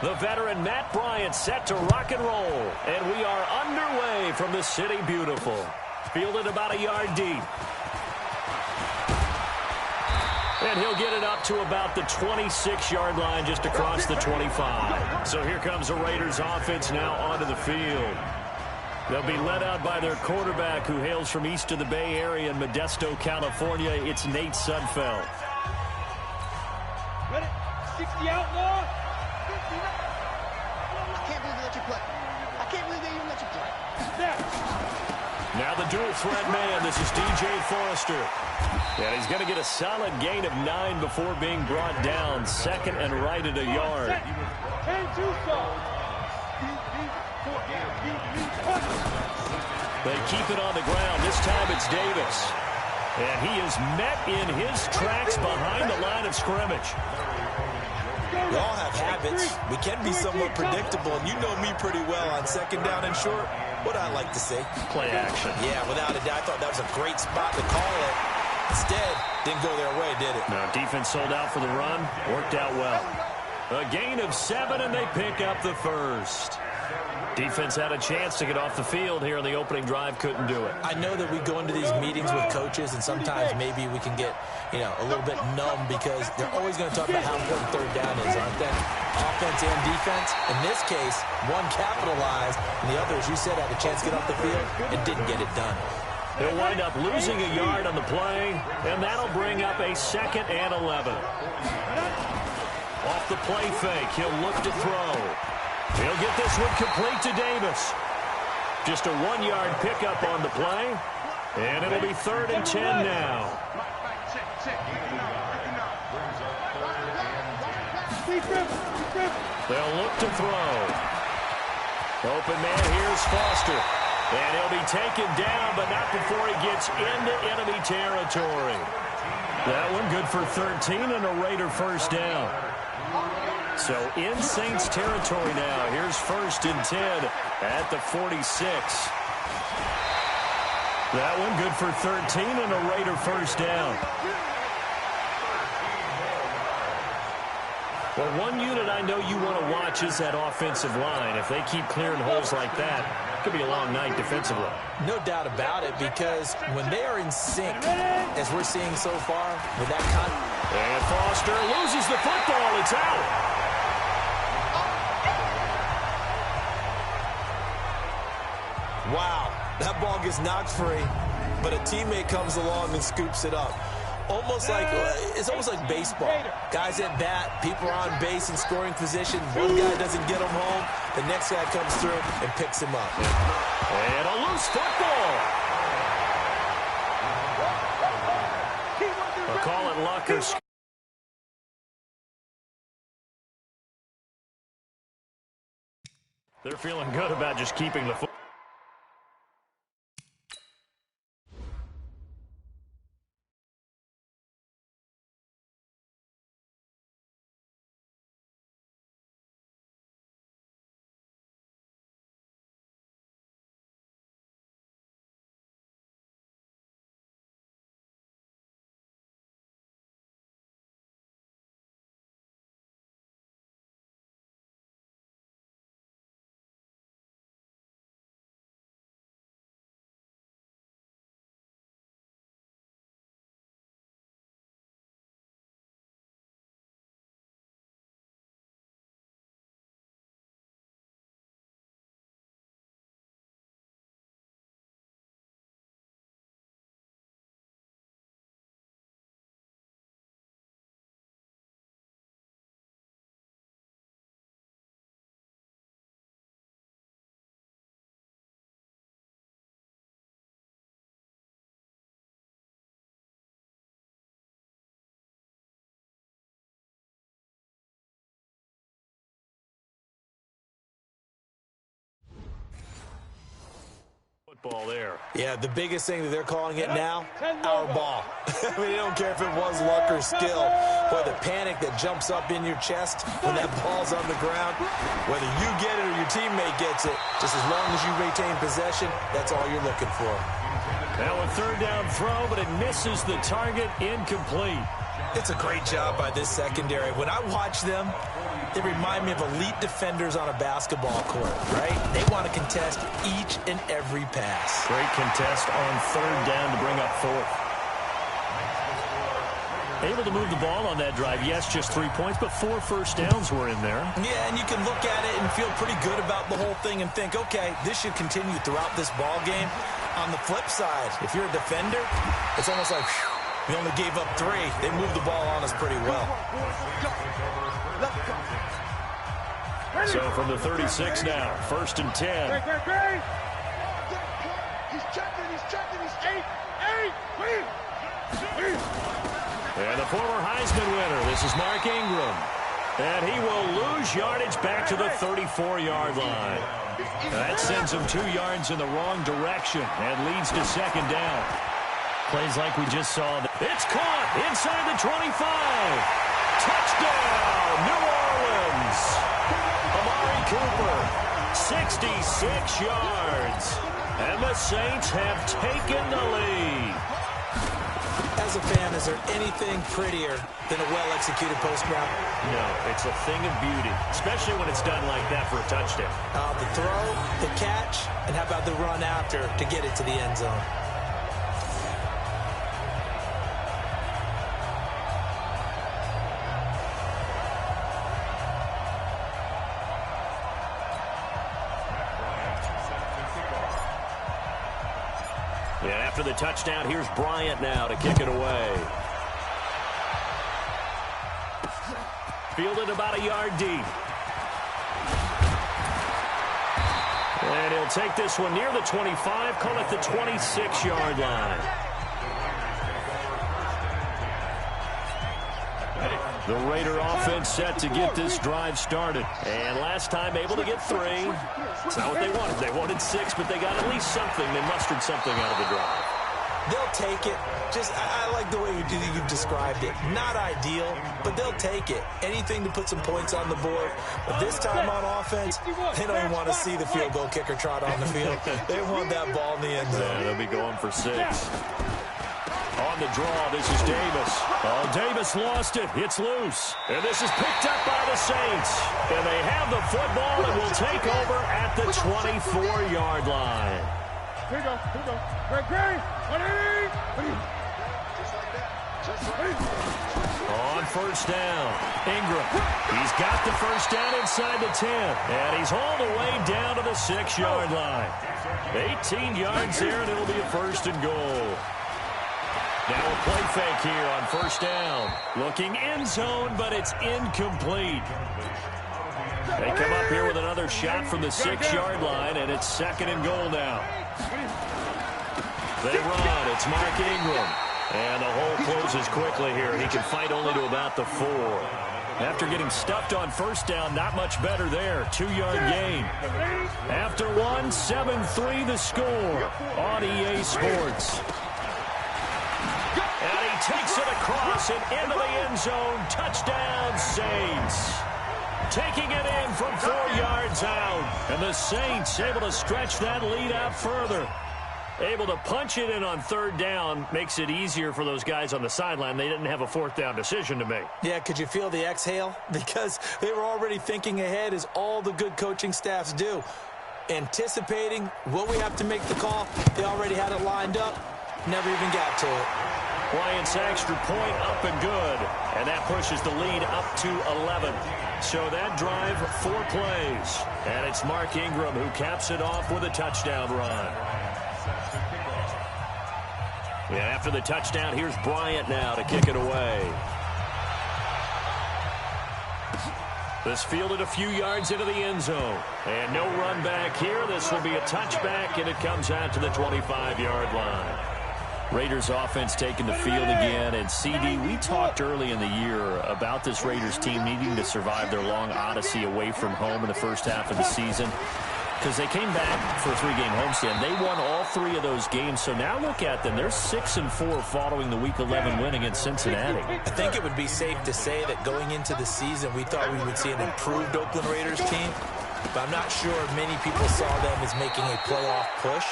The veteran Matt Bryant set to rock and roll. And we are underway from the City Beautiful. Fielded about a yard deep. And he'll get it up to about the 26-yard line just across the 25. So here comes the Raiders offense now onto the field. They'll be led out by their quarterback who hails from east of the Bay Area in Modesto, California. It's Nate Sudfeld. Ready? 60 outlaw. I can't believe they let you play. I can't believe they even let you play. Snap. Now the dual threat man. This is DJ Forrester. And he's going to get a solid gain of 9 before being brought down. Second and right at a yard. 10-2 They keep it on the ground. This time it's Davis. And he is met in his tracks behind the line of scrimmage. We all have habits. We can be somewhat predictable, and you know me pretty well on second down and short. What I like to say? Play action. Yeah, without a doubt. I thought that was a great spot to call it. Instead, didn't go their way, did it? No, defense sold out for the run. Worked out well. A gain of 7, and they pick up the first. Defense had a chance to get off the field here in the opening drive. Couldn't do it. I know that we go into these meetings with coaches, and sometimes maybe we can get, a little bit numb because they're always going to talk about how important third down is, aren't they? Offense and defense. In this case, one capitalized, and the other, as you said, had a chance to get off the field and didn't get it done. He'll wind up losing a yard on the play, and that'll bring up a 2nd and 11. Off the play fake, he'll look to throw. He'll get this one complete to Davis. Just a 1-yard pickup on the play, and it'll be 3rd and 10 now. They'll look to throw. Open man, here's Foster. And he'll be taken down, but not before he gets into enemy territory. That one good for 13 and a Raider first down. So in Saints territory now. Here's 1st and 10 at the 46. That one good for 13 and a Raider first down. Well, one unit I know you want to watch is that offensive line. If they keep clearing holes like that, it could be a long night defensively. No doubt about it, because when they are in sync, as we're seeing so far, with that and Foster loses the football. It's out. Wow, that ball gets knocked free, but a teammate comes along and scoops it up. It's almost like baseball. Guys at bat, people are on base in scoring position. One guy doesn't get him home. The next guy comes through and picks him up. And a loose football. A call at Luckers. They're feeling good about just keeping the football. Ball there. Yeah, the biggest thing that they're calling it now, our ball. I mean, they don't care if it was luck or skill. Boy, the panic that jumps up in your chest when that ball's on the ground, whether you get it or your teammate gets it, just as long as you retain possession, that's all you're looking for. Now a third down throw, but it misses the target, incomplete. It's a great job by this secondary. When I watch them, they remind me of elite defenders on a basketball court, right? They want to contest each and every pass. Great contest on third down to bring up fourth. Able to move the ball on that drive. Yes, just 3 points, but 4 first downs were in there. Yeah, and you can look at it and feel pretty good about the whole thing and think, okay, this should continue throughout this ball game. On the flip side, if you're a defender, it's almost like, whew, we only gave up 3. They moved the ball on us pretty well. So from the 36 now, 1st and 10. He's checking, he's 8. And the former Heisman winner, this is Mark Ingram. And he will lose yardage back to the 34-yard line. That sends him 2 yards in the wrong direction and leads to 2nd down. Plays like we just saw. It's caught inside the 25. Touchdown, New Orleans. Amari Cooper, 66 yards. And the Saints have taken the lead. As a fan, is there anything prettier than a well-executed post route? No, it's a thing of beauty, especially when it's done like that for a touchdown. The throw, the catch, and how about the run after to get it to the end zone? And after the touchdown, here's Bryant now to kick it away. Fielded about a yard deep. And he'll take this one near the 25, call it the 26-yard line. The Raider offense set to get this drive started. And last time able to get 3. It's not what they wanted. They wanted 6, but they got at least something. They mustered something out of the drive. They'll take it. I like the way you described it. Not ideal, but they'll take it. Anything to put some points on the board. But this time on offense, they don't even want to see the field goal kicker trot on the field. They want that ball in the end zone. Yeah, they'll be going for 6. On the draw, this is Davis. Oh, Davis lost it. It's loose. And this is picked up by the Saints. And they have the football and will take over at the 24-yard line. Here we go. Great. On first down, Ingram. He's got the first down inside the 10. And he's hauled away down to the 6-yard line. 18 yards there, and it'll be a 1st and goal. Now a play fake here on first down. Looking end zone, but it's incomplete. They come up here with another shot from the 6-yard line, and it's 2nd and goal now. They run. It's Mark Ingram. And the hole closes quickly here. He can fight only to about the 4. After getting stuffed on first down, not much better there. 2-yard gain. After one, 7-3 the score on EA Sports. And he takes it across and into the end zone. Touchdown, Saints. Taking it in from 4 yards out. And the Saints able to stretch that lead out further. Able to punch it in on 3rd down makes it easier for those guys on the sideline. They didn't have a 4th down decision to make. Yeah, could you feel the exhale? Because they were already thinking ahead, as all the good coaching staffs do. Anticipating, will we have to make the call? They already had it lined up. Never even got to it. Lions extra point up and good. And that pushes the lead up to 11. So that drive, 4 plays. And it's Mark Ingram who caps it off with a touchdown run. And after the touchdown, here's Bryant now to kick it away. This fielded a few yards into the end zone. And no run back here. This will be a touchback, and it comes out to the 25-yard line. Raiders offense taking the field again. And CD, we talked early in the year about this Raiders team needing to survive their long odyssey away from home in the first half of the season, because they came back for a 3-game homestand. They won all 3 of those games. So now look at them. They're 6-4 following the Week 11 win against Cincinnati. I think it would be safe to say that going into the season, we thought we would see an improved Oakland Raiders team. But I'm not sure many people saw them as making a playoff push.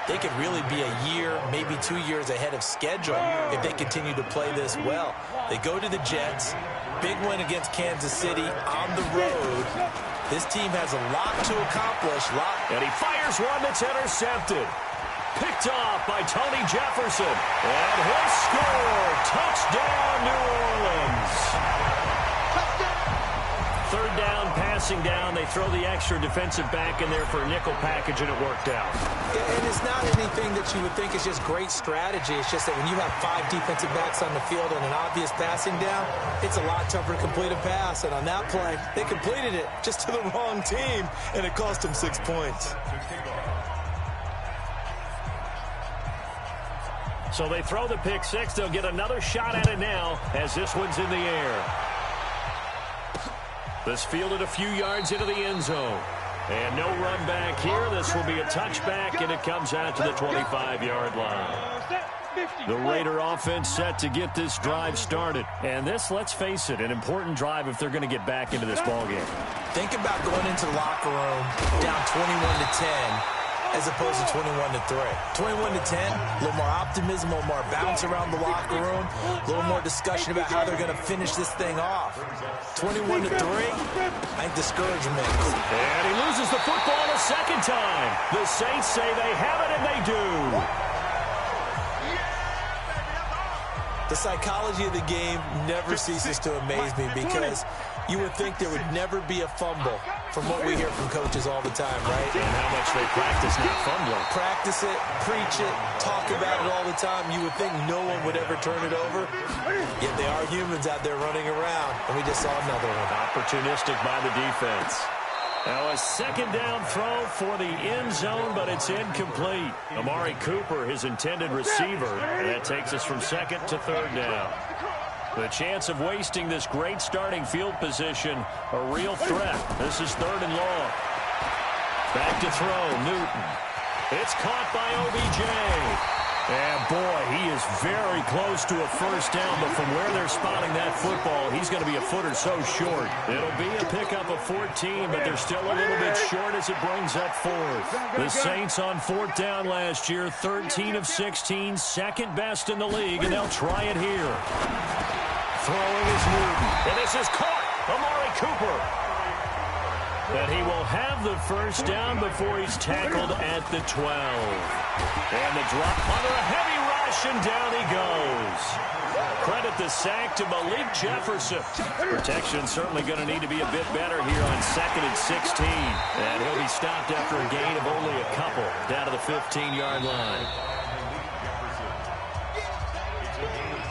they could really be a year, maybe 2 years ahead of schedule if they continue to play this well. They go to the Jets. Big win against Kansas City on the road. This team has a lot to accomplish. And he fires one that's intercepted. Picked off by Tony Jefferson. And he'll score. Touchdown, New Orleans. Third down, passing down. They throw the extra defensive back in there for a nickel package, and it worked out. And it's not anything that you would think is just great strategy. It's just that when you have 5 defensive backs on the field and an obvious passing down, it's a lot tougher to complete a pass. And on that play, they completed it just to the wrong team, and it cost them 6 points. So they throw the pick six. They'll get another shot at it now as this one's in the air. This fielded a few yards into the end zone. And no run back here. This will be a touchback, and it comes out to the 25-yard line. The Raider offense set to get this drive started. And this, let's face it, an important drive if they're going to get back into this ballgame. Think about going into the locker room down 21-10 as opposed to 21-3. 21-10, a little more optimism, a little more bounce around the locker room, a little more discussion about how they're going to finish this thing off. 21-3, I think discouragement. And he loses the football a second time. The Saints say they have it, and they do. The psychology of the game never ceases to amaze me because you would think there would never be a fumble from what we hear from coaches all the time, right? And how much they practice not fumbling. Practice it, preach it, talk about it all the time. You would think no one would ever turn it over. Yet they are humans out there running around, and we just saw another one. Opportunistic by the defense. Now a second down throw for the end zone, but it's incomplete. Amari Cooper, his intended receiver. And that takes us from second to third down. The chance of wasting this great starting field position, a real threat. This is third and long. Back to throw, Newton. It's caught by OBJ. And, boy, he is very close to a first down, but from where they're spotting that football, he's going to be a foot or so short. It'll be a pickup of 14, but they're still a little bit short as it brings up fourth. The Saints on fourth down last year, 13 of 16, second best in the league, and they'll try it here. Throwing is Newton, and this is caught. Amari Cooper. But he will have the first down before he's tackled at the 12. And the drop under a heavy rush, and down he goes. Credit the sack to Malik Jefferson. Protection certainly going to need to be a bit better here on second and 16. And he'll be stopped after a gain of only a couple down to the 15-yard line.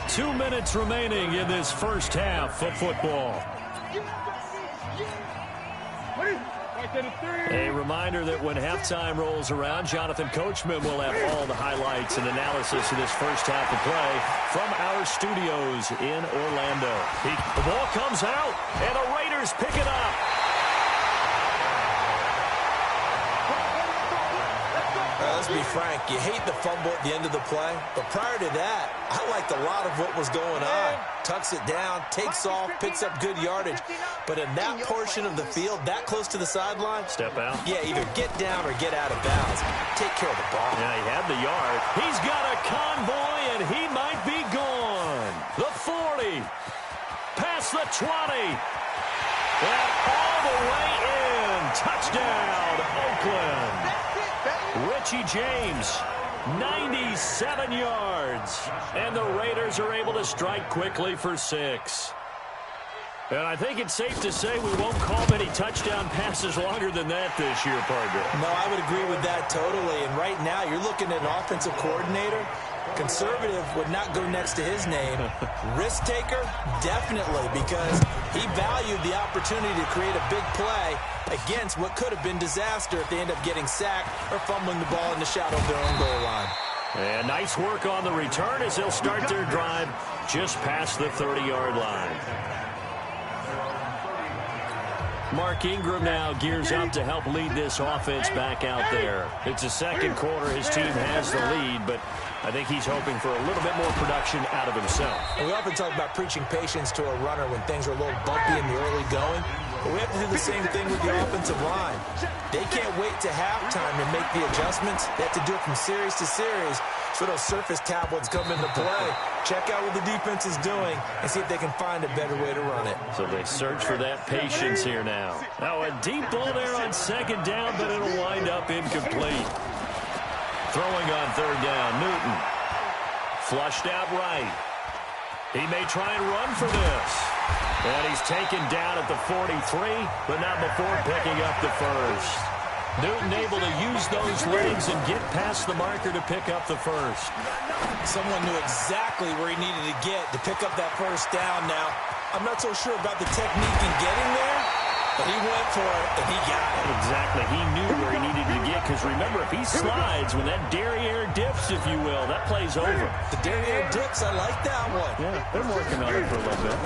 2 minutes remaining in this first half of football. A reminder that when halftime rolls around, Jonathan Coachman will have all the highlights and analysis of this first half of play from our studios in Orlando. The ball comes out, and the Raiders pick it up. Let's be frank, you hate the fumble at the end of the play, but prior to that, I liked a lot of what was going on. Tucks it down, takes off, picks up good yardage, but in that portion of the field, that close to the sideline, step out. Yeah, either get down or get out of bounds. Take care of the ball. Yeah, he had the yard. He's got a convoy, and he might be gone. The 40, past the 20, and all the way in. Touchdown, Oakland. Richie James, 97 yards. And the Raiders are able to strike quickly for 6. And I think it's safe to say we won't call many touchdown passes longer than that this year, partner. No, I would agree with that totally. And right now, you're looking at an offensive coordinator. Conservative would not go next to his name. Risk taker, definitely, because he valued the opportunity to create a big play against what could have been disaster if they end up getting sacked or fumbling the ball in the shadow of their own goal line. And nice work on the return as they'll start their drive just past the 30-yard line. Mark Ingram now gears up to help lead this offense back out there. It's the second quarter. His team has the lead, but I think he's hoping for a little bit more production out of himself. And we often talk about preaching patience to a runner when things are a little bumpy in the early going. But we have to do the same thing with the offensive line. They can't wait to halftime to make the adjustments. They have to do it from series to series so those surface tablets come into play. Check out what the defense is doing and see if they can find a better way to run it. So they search for that patience here now. Now a deep ball there on second down, but it'll wind up incomplete. Throwing on third down, Newton. Flushed out right. He may try and run for this. And he's taken down at the 43, but not before picking up the first. Newton able to use those legs and get past the marker to pick up the first. Someone knew exactly where he needed to get to pick up that first down now. I'm not so sure about the technique in getting there, but he went for it, and he got it. Exactly. He knew where he needed to get, because remember, if he slides, when that derriere dips, if you will, that play's over. The derriere dips, I like that one. Yeah, they're working on it for a little bit.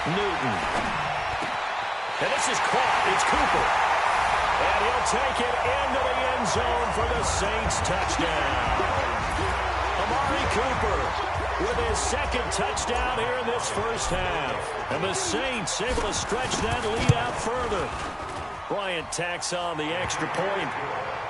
Newton. And this is caught. It's Cooper. And he'll take it into the end zone for the Saints touchdown. Amari Cooper with his second touchdown here in this first half. And the Saints able to stretch that lead out further. Bryant tacks on the extra point.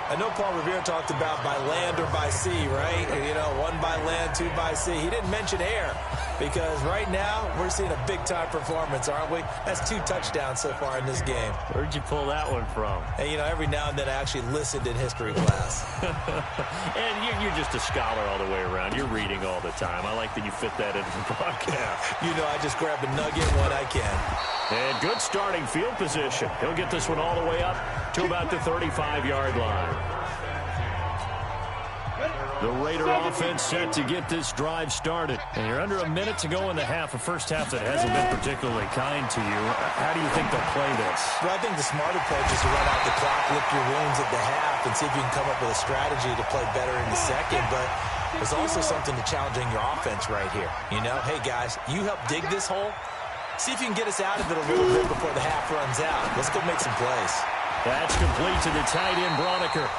I know Paul Revere talked about by land or by sea, right? You know, one by land, two by sea. He didn't mention air because right now we're seeing a big-time performance, aren't we? That's 2 touchdowns so far in this game. Where'd you pull that one from? And, you know, every now and then I actually listened in history class. And you're just a scholar all the way around. You're reading all the time. I like that you fit that into the broadcast. You know, I just grab a nugget when I can. And good starting field position. He'll get this one all the way up to about the 35-yard line. The Raider offense set to get this drive started. And you're under a minute to go in the half, a first half that hasn't been particularly kind to you. How do you think they'll play this? Well, I think the smart approach is to run out the clock, lick your wounds at the half, and see if you can come up with a strategy to play better in the second. But there's also something to challenging your offense right here. You know, hey, guys, you help dig this hole. See if you can get us out of it a little bit before the half runs out. Let's go make some plays. That's complete to the tight end, Broniker.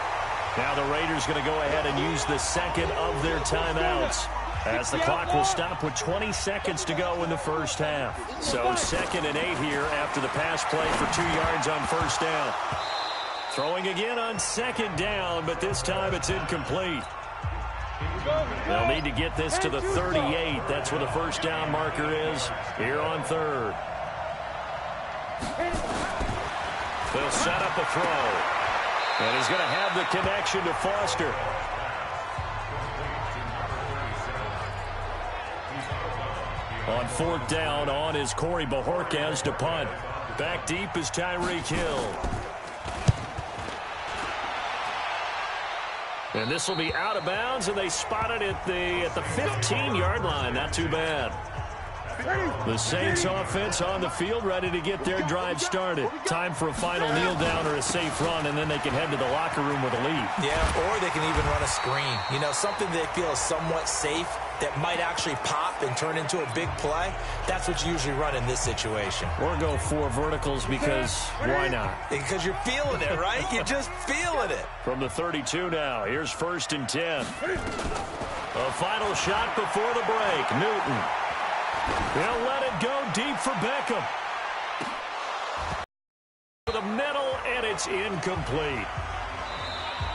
Now the Raiders going to go ahead and use the second of their timeouts, as the clock will stop with 20 seconds to go in the first half. So 2nd and 8 here after the pass play for 2 yards on first down. Throwing again on 2nd down, but this time it's incomplete. They'll need to get this to the 38. That's where the first down marker is here on 3rd. They'll set up a throw. And he's going to have the connection to Foster. On 4th down, on is Corey Bojorquez to punt. Back deep is Tyreek Hill. And this will be out of bounds, and they spot it at the 15-yard line. Not too bad. The Saints offense on the field, ready to get their drive started. Time for a final kneel down or a safe run, and then they can head to the locker room with a lead. Yeah, or they can even run a screen. You know, something they feel is somewhat safe that might actually pop and turn into a big play. That's what you usually run in this situation. Or go 4 verticals because why not? Because you're feeling it, right? You're just feeling it. From the 32 now, here's 1st and 10. A final shot before the break. Newton. They'll let it go deep for Beckham. To the middle, and it's incomplete.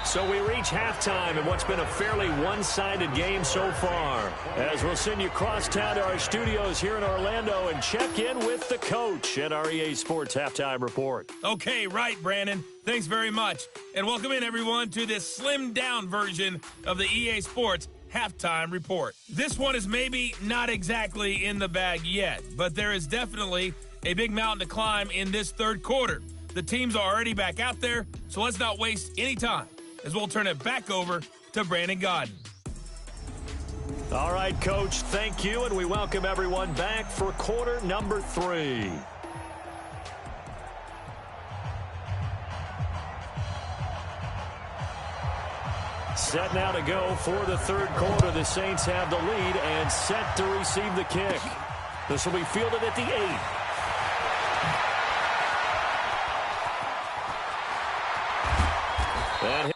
So we reach halftime in what's been a fairly one-sided game so far. As we'll send you crosstown to our studios here in Orlando and check in with the coach at our EA Sports Halftime Report. Okay, right, Brandon. Thanks very much. And welcome in, everyone, to this slimmed-down version of the EA Sports Halftime Report. This one is maybe not exactly in the bag yet, but there is definitely a big mountain to climb in this 3rd quarter. The teams are already back out there, so let's not waste any time, as we'll turn it back over to Brandon Gaudin. All right, Coach, thank you, and we welcome everyone back for quarter number 3. Set now to go for the 3rd quarter. The Saints have the lead and set to receive the kick. This will be fielded at the 8. That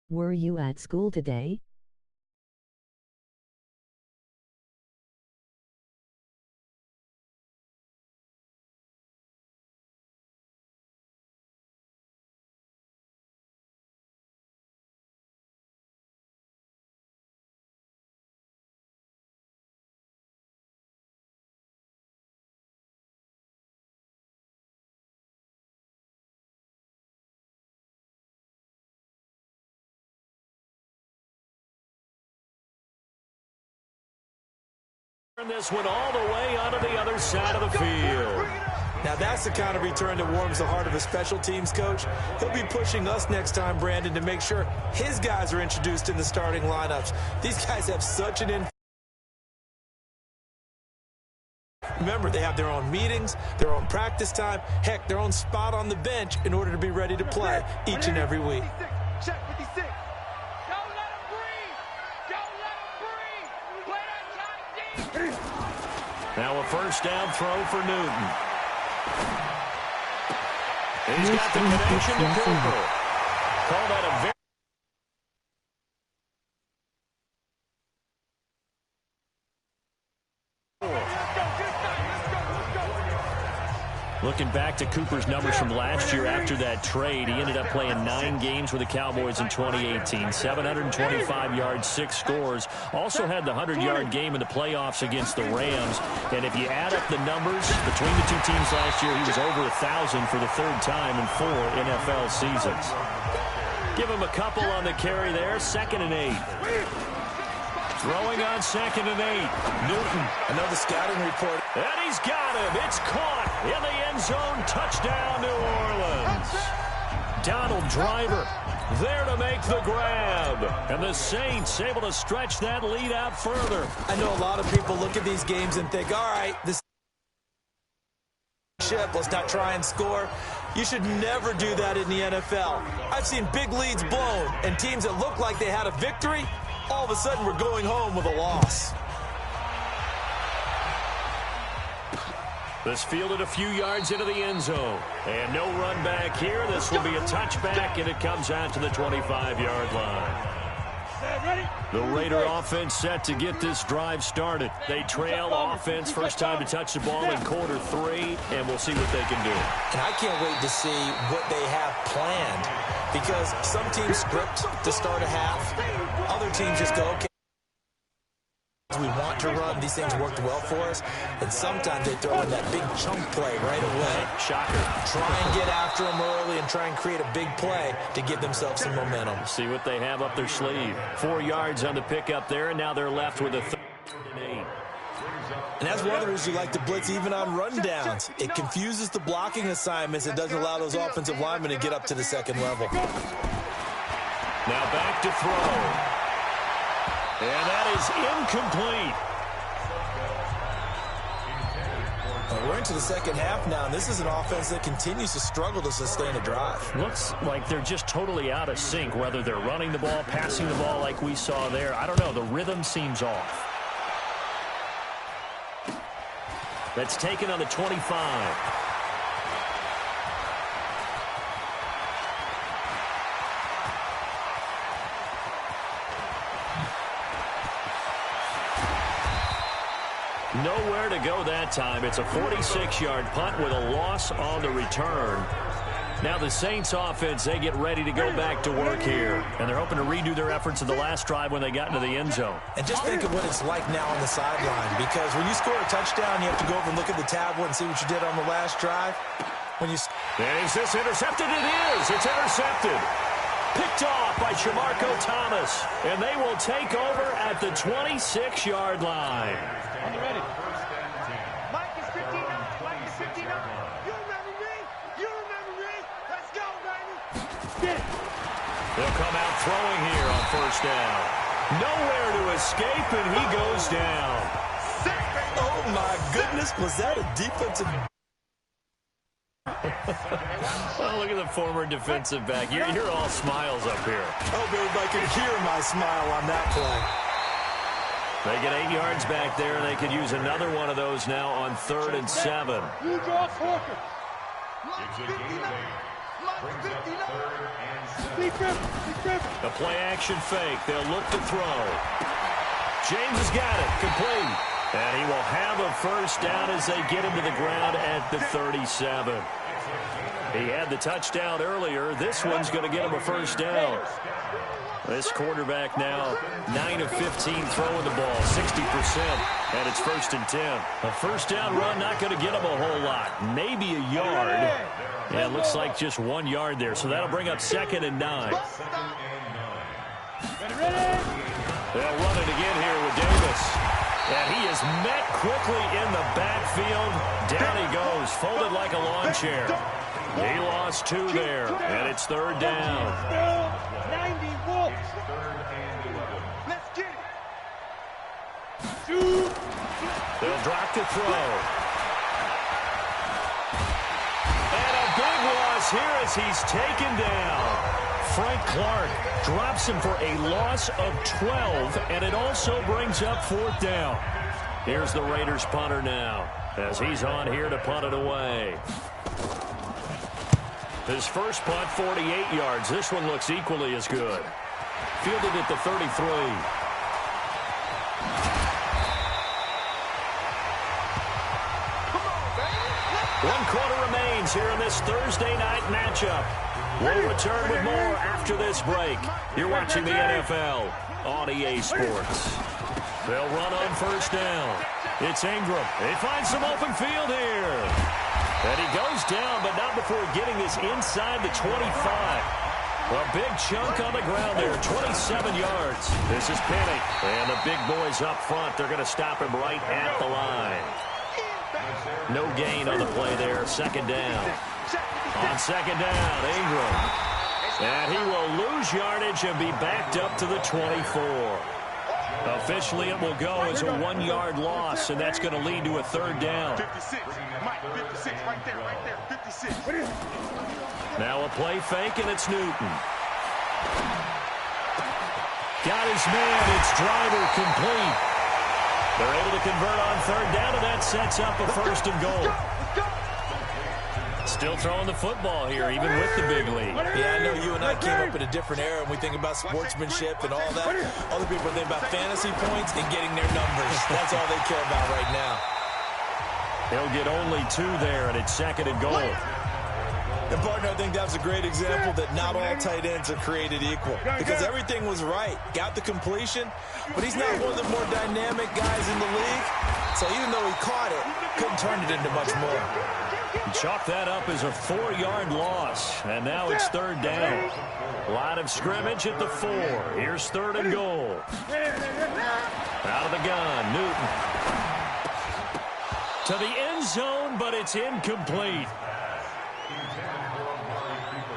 Were you at school today? This one all the way onto the other side of the field. Now that's the kind of return that warms the heart of a special teams coach. He'll be pushing us next time, Brandon, to make sure his guys are introduced in the starting lineups. These guys have such an influence. Remember, they have their own meetings, their own practice time, heck, their own spot on the bench in order to be ready to play each and every week. Check 56. Don't let him breathe. Don't let him breathe. Play that shot deep. Now a first down throw for Newton. He's got the connection to Cooper. Call that a very... Looking back to Cooper's numbers from last year after that trade, he ended up playing 9 games with the Cowboys in 2018. 725 yards, 6 scores. Also had the 100-yard game in the playoffs against the Rams. And if you add up the numbers between the two teams last year, he was over 1,000 for the 3rd time in 4 NFL seasons. Give him a couple on the carry there. 2nd and 8. Throwing on 2nd and 8. Newton. Another scouting report. And he's got him. It's caught in the end zone. Touchdown, New Orleans. Donald Driver there to make the grab. And the Saints able to stretch that lead out further. I know a lot of people look at these games and think, all right, this ship, let's not try and score. You should never do that in the NFL. I've seen big leads blown and teams that look like they had a victory, all of a sudden we're going home with a loss. This fielded a few yards into the end zone. And no run back here. This will be a touchback, and it comes out to the 25-yard line. The Raider offense set to get this drive started. They trail offense, first time to touch the ball in quarter 3, and we'll see what they can do. And I can't wait to see what they have planned, because some teams script to start a half. Other teams just go, okay, we want to run. These things worked well for us. And sometimes they throw in that big chunk play right away. Shocker. Try and get after them early and try and create a big play to give themselves some momentum. See what they have up their sleeve. 4 yards on the pickup there, and now they're left with a 3rd and 8. And that's one of the reasons you like to blitz even on rundowns. It confuses the blocking assignments. It doesn't allow those offensive linemen to get up to the 2nd level. Now back to throw. And that is incomplete. Well, we're into the 2nd half now, and this is an offense that continues to struggle to sustain a drive. Looks like they're just totally out of sync, whether they're running the ball, passing the ball like we saw there. I don't know. The rhythm seems off. That's taken on the 25. Nowhere to go that time. It's a 46-yard punt with a loss on the return. Now the Saints offense, they get ready to go back to work here. And they're hoping to redo their efforts in the last drive when they got into the end zone. And just think of what it's like now on the sideline, because when you score a touchdown, you have to go over and look at the tablet and see what you did on the last drive. When you... Is this intercepted? It is. It's intercepted. Picked off by Shamarko Thomas. And they will take over at the 26-yard line. Are you ready? Mike is 59. Mike is 59. You remember me? You remember me? Let's go, baby. Get it. They'll come out throwing here on first down. Nowhere to escape, and he goes down. Oh, my goodness. Was that a defensive... Well, look at the former defensive back. You're all smiles up here. I hope everybody can hear my smile on that play. They get 8 yards back there. They could use another one of those now on 3rd and 7. You draw Forker. The play action fake. They'll look to throw. James has got it. Complete. And he will have a first down as they get him to the ground at the 37. He had the touchdown earlier. This one's going to get him a first down. This quarterback now 9 of 15 throwing the ball, 60%, and it's 1st and 10. A first down run not going to get him a whole lot, maybe a yard. And it looks like just 1 yard there, so that'll bring up 2nd and 9. They'll run it again here with Davis. And he is met quickly in the backfield. Down he goes, folded like a lawn chair. He lost 2 there, and it's 3rd down. 90 Wolves. Let's get it. They'll drop to throw. And a big loss here as he's taken down. Frank Clark drops him for a loss of 12, and it also brings up 4th down. Here's the Raiders punter now as he's on here to punt it away. His first punt, 48 yards. This one looks equally as good. Fielded at the 33. One quarter remains here in this Thursday night matchup. We'll return with more after this break. You're watching the NFL on EA Sports. They'll run on first down. It's Ingram. He finds some open field here. And he goes down, but not before getting this inside the 25. A big chunk on the ground there, 27 yards. This is Penny. And the big boys up front, they're going to stop him right at the line. No gain on the play there, 2nd down. On 2nd down, Ingram. And he will lose yardage and be backed up to the 24. Officially, it will go as a 1-yard loss, and that's going to lead to a 3rd down. 56. Mike, 56, right there, 56. Now a play fake, and it's Newton. Got his man. It's Driver complete. They're able to convert on 3rd down, and that sets up a 1st and goal. Still throwing the football here, even with the big lead. Yeah, I know you and I came up in a different era, and we think about sportsmanship and all that. Other people think about fantasy points and getting their numbers. That's all they care about right now. He'll get only 2 there, and it's 2nd and goal. And, partner, I think that's a great example that not all tight ends are created equal. Because everything was right. Got the completion, but he's not one of the more dynamic guys in the league. So even though he caught it, couldn't turn it into much more. Chalk that up as a 4-yard loss, and now it's 3rd down. Line of scrimmage at the 4. Here's 3rd and goal. Out of the gun, Newton. To the end zone, but it's incomplete.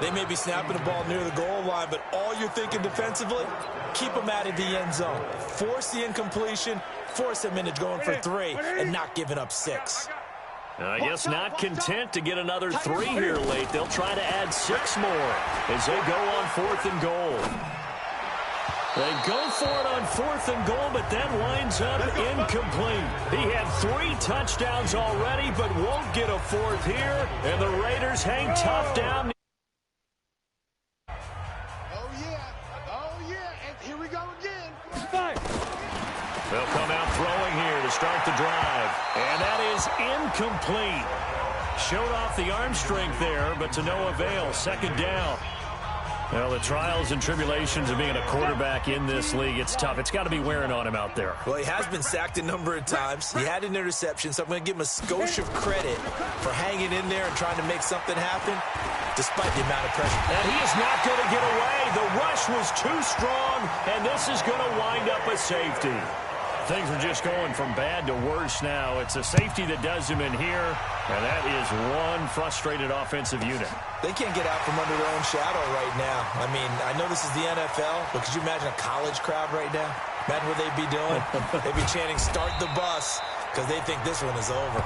They may be snapping the ball near the goal line, but all you're thinking defensively, keep them out of the end zone. Force the incompletion, force them into going for 3, and not giving up 6. I guess not content to get another 3 here late. They'll try to add 6 more as they go on 4th and goal. They go for it on 4th and goal, but that winds up incomplete. He had 3 touchdowns already, but won't get a 4th here, and the Raiders hang tough down. They'll come out throwing here to start the drive. And that is incomplete. Showed off the arm strength there, but to no avail. 2nd down. Well, the trials and tribulations of being a quarterback in this league, it's tough. It's got to be wearing on him out there. Well, he has been sacked a number of times. He had an interception, so I'm going to give him a skosh of credit for hanging in there and trying to make something happen despite the amount of pressure. And he is not going to get away. The rush was too strong, and this is going to wind up a safety. Things are just going from bad to worse now. It's a safety that does him in here, and that is one frustrated offensive unit. They can't get out from under their own shadow right now. I mean, I know this is the NFL, but could you imagine a college crowd right now? Imagine what they'd be doing. They'd be chanting, "Start the bus," because they think this one is over.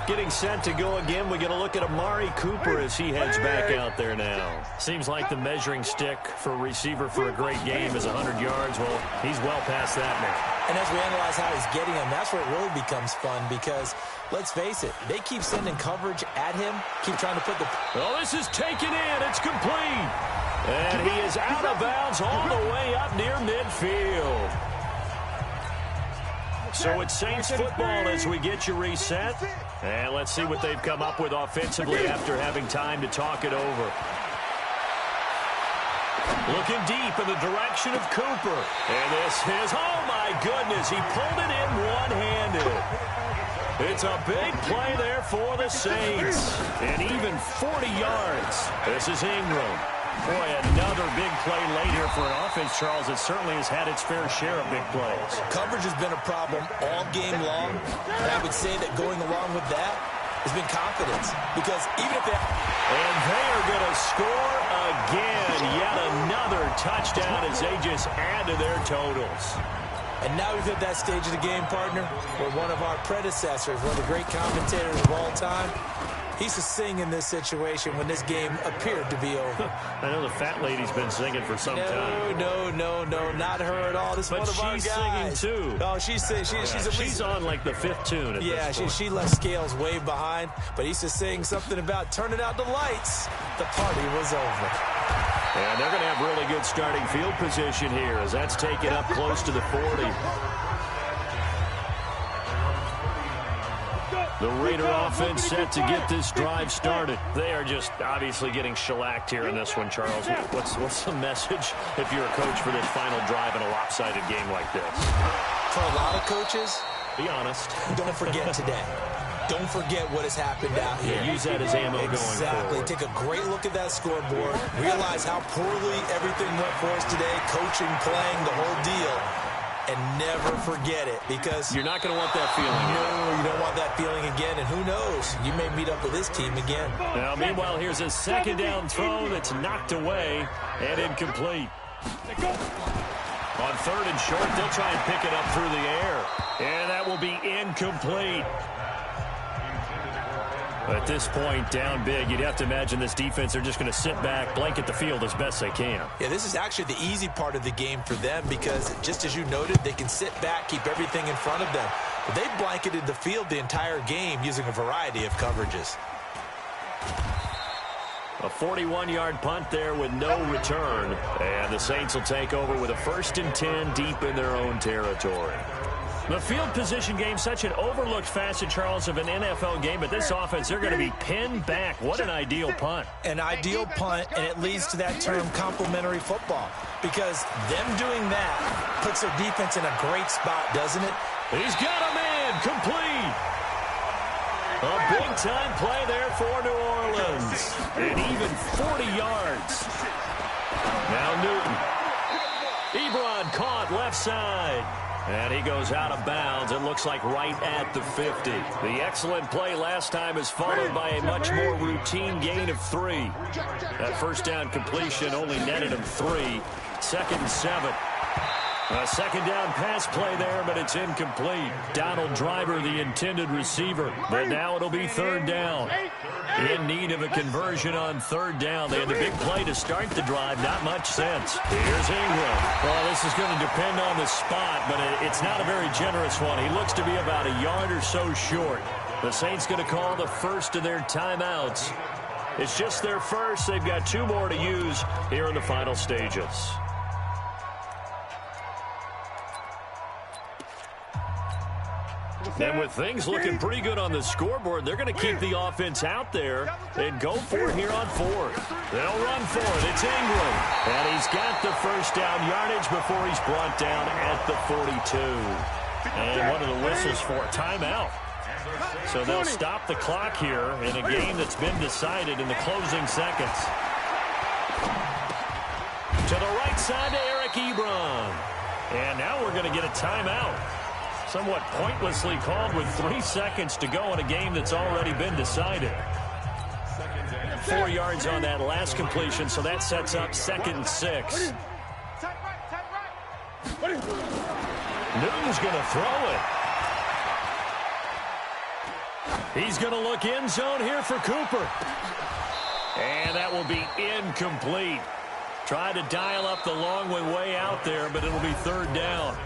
Getting set to go again. We're going to look at Amari Cooper as he heads back out there now. Seems like the measuring stick for a receiver for a great game is 100 yards. Well, he's well past that now. And as we analyze how he's getting them, that's where it really becomes fun because, let's face it, they keep sending coverage at him, keep trying to put the... Oh, this is taken in. It's complete. And he is out of bounds all the way up near midfield. So it's Saints football as we get you reset. And let's see what they've come up with offensively after having time to talk it over. Looking deep in the direction of Cooper. And this is, oh my goodness, he pulled it in one-handed. It's a big play there for the Saints. And even 40 yards. This is Ingram. Boy, another big play late here for an offense, Charles, that certainly has had its fair share of big plays. Coverage has been a problem all game long. And I would say that going along with that has been confidence. Because even if they... And they are going to score again. Yet another touchdown as they just add to their totals. And now we've hit that stage of the game, partner, where one of our predecessors, one of the great commentators of all time, he used to sing in this situation when this game appeared to be over. I know the fat lady's been singing for some time. No, not her at all. This is one of our guys. But she's singing, too. Oh, she's singing. She's on, like, the fifth tune at this point. She left Scales way behind, but he used to sing something about turning out the lights. The party was over. And they're going to have really good starting field position here as that's taken up close to the 40. The Raider offense set to get this drive started. They are just obviously getting shellacked here in this one, Charles. What's the message if you're a coach for this final drive in a lopsided game like this? For a lot of coaches, be honest. Don't forget today. Don't forget what has happened out here. Yeah, use that as ammo going forward. Exactly. Take a great look at that scoreboard. Realize how poorly everything went for us today. Coaching, playing, the whole deal. And never forget it because... You're not going to want that feeling. No, you don't want that feeling again. And who knows? You may meet up with this team again. Now, meanwhile, here's a second down throw that's knocked away and incomplete. On third and short, they'll try and pick it up through the air. And that will be incomplete. At this point, down big, you'd have to imagine this defense, they're just going to sit back, blanket the field as best they can. Yeah, this is actually the easy part of the game for them because, just as you noted, they can sit back, keep everything in front of them. But they've blanketed the field the entire game using a variety of coverages. A 41-yard punt there with no return. And the Saints will take over with a 1st and 10 deep in their own territory. The field position game, such an overlooked facet, Charles, of an NFL game, but this offense, they're going to be pinned back. What an ideal punt. An ideal punt, and it leads to that term complementary football, because them doing that puts their defense in a great spot, doesn't it? He's got a man, complete. A big-time play there for New Orleans, and even 40 yards. Now Newton. Ebron caught left side. And he goes out of bounds, it looks like right at the 50. The excellent play last time is followed by a much more routine gain of 3. That first down completion only netted him 3. 2nd and 7. A second down pass play there, but it's incomplete. Donald Driver, the intended receiver. But now it'll be 3rd down. In need of a conversion on 3rd down. They had the big play to start the drive. Not much sense. Here's Ingram. Well, this is going to depend on the spot, but it's not a very generous one. He looks to be about a yard or so short. The Saints going to call the first of their timeouts. It's just their first. They've got 2 more to use here in the final stages. And with things looking pretty good on the scoreboard, they're going to keep the offense out there and go for it here on 4th. They'll run for it. It's Ingram. And he's got the first down yardage before he's brought down at the 42. And one of the whistles for a timeout. So they'll stop the clock here in a game that's been decided in the closing seconds. To the right side to Eric Ebron. And now we're going to get a timeout. Somewhat pointlessly called with 3 seconds to go in a game that's already been decided. 4 yards on that last completion, so that sets up 2nd and 6. Newton's going to throw it. He's going to look end zone here for Cooper. And that will be incomplete. Tried to dial up the long one way out there, but it'll be third down.